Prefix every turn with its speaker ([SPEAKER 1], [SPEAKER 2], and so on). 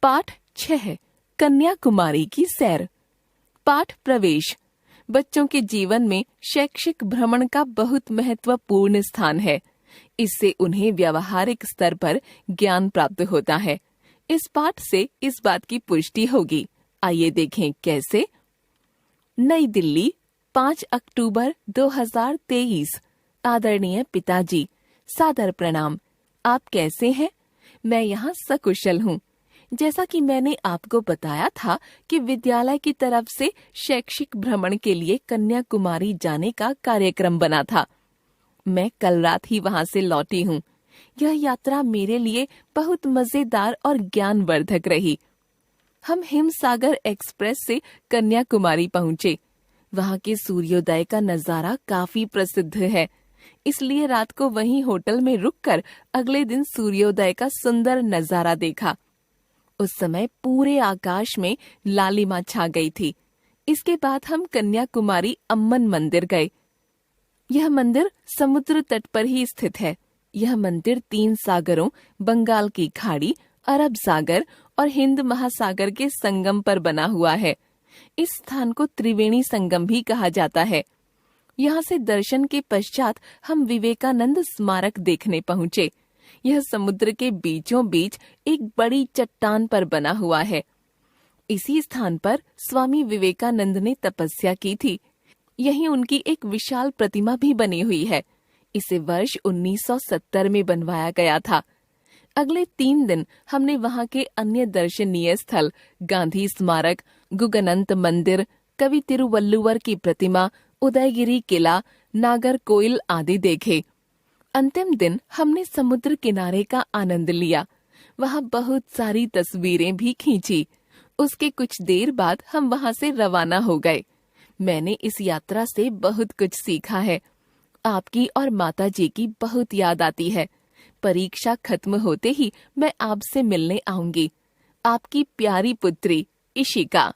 [SPEAKER 1] पाठ 6 कन्याकुमारी की सैर। पाठ प्रवेश। बच्चों के जीवन में शैक्षिक भ्रमण का बहुत महत्वपूर्ण स्थान है। इससे उन्हें व्यावहारिक स्तर पर ज्ञान प्राप्त होता है। इस पाठ से इस बात की पुष्टि होगी। आइए देखें कैसे। नई दिल्ली, 5 अक्टूबर 2023। आदरणीय पिताजी, सादर प्रणाम। आप कैसे हैं? मैं यहाँ सकुशल हूँ। जैसा कि मैंने आपको बताया था कि विद्यालय की तरफ से शैक्षिक भ्रमण के लिए कन्याकुमारी जाने का कार्यक्रम बना था। मैं कल रात ही वहाँ से लौटी हूँ। यह यात्रा मेरे लिए बहुत मजेदार और ज्ञानवर्धक रही। हम हिमसागर एक्सप्रेस से कन्याकुमारी पहुँचे। वहाँ के सूर्योदय का नजारा काफी प्रसिद्ध है, इसलिए रात को वहीं होटल में रुककर अगले दिन सूर्योदय का सुंदर नजारा देखा। उस समय पूरे आकाश में लालिमा छा गई थी। इसके बाद हम कन्याकुमारी अम्मन मंदिर गए। यह मंदिर समुद्र तट पर ही स्थित है। यह मंदिर 3 सागरों, बंगाल की खाड़ी, अरब सागर और हिंद महासागर के संगम पर बना हुआ है। इस स्थान को त्रिवेणी संगम भी कहा जाता है। यहाँ से दर्शन के पश्चात हम विवेकानंद स्मारक देखने पहुँचे। यह समुद्र के बीचों बीच एक बड़ी चट्टान पर बना हुआ है। इसी स्थान पर स्वामी विवेकानंद ने तपस्या की थी। यहीं उनकी एक विशाल प्रतिमा भी बनी हुई है। इसे वर्ष 1970 में बनवाया गया था। अगले 3 दिन हमने वहाँ के अन्य दर्शनीय स्थल गांधी स्मारक, गुगनंत मंदिर, कवि तिरुवल्लुवर की प्रतिमा, उदयगिरी किला, नागरकोइल आदि देखे। अंतिम दिन हमने समुद्र किनारे का आनंद लिया। वहाँ बहुत सारी तस्वीरें भी खींची। उसके कुछ देर बाद हम वहाँ से रवाना हो गए। मैंने इस यात्रा से बहुत कुछ सीखा है। आपकी और माताजी की बहुत याद आती है। परीक्षा खत्म होते ही मैं आपसे मिलने आऊंगी। आपकी प्यारी पुत्री इशिका।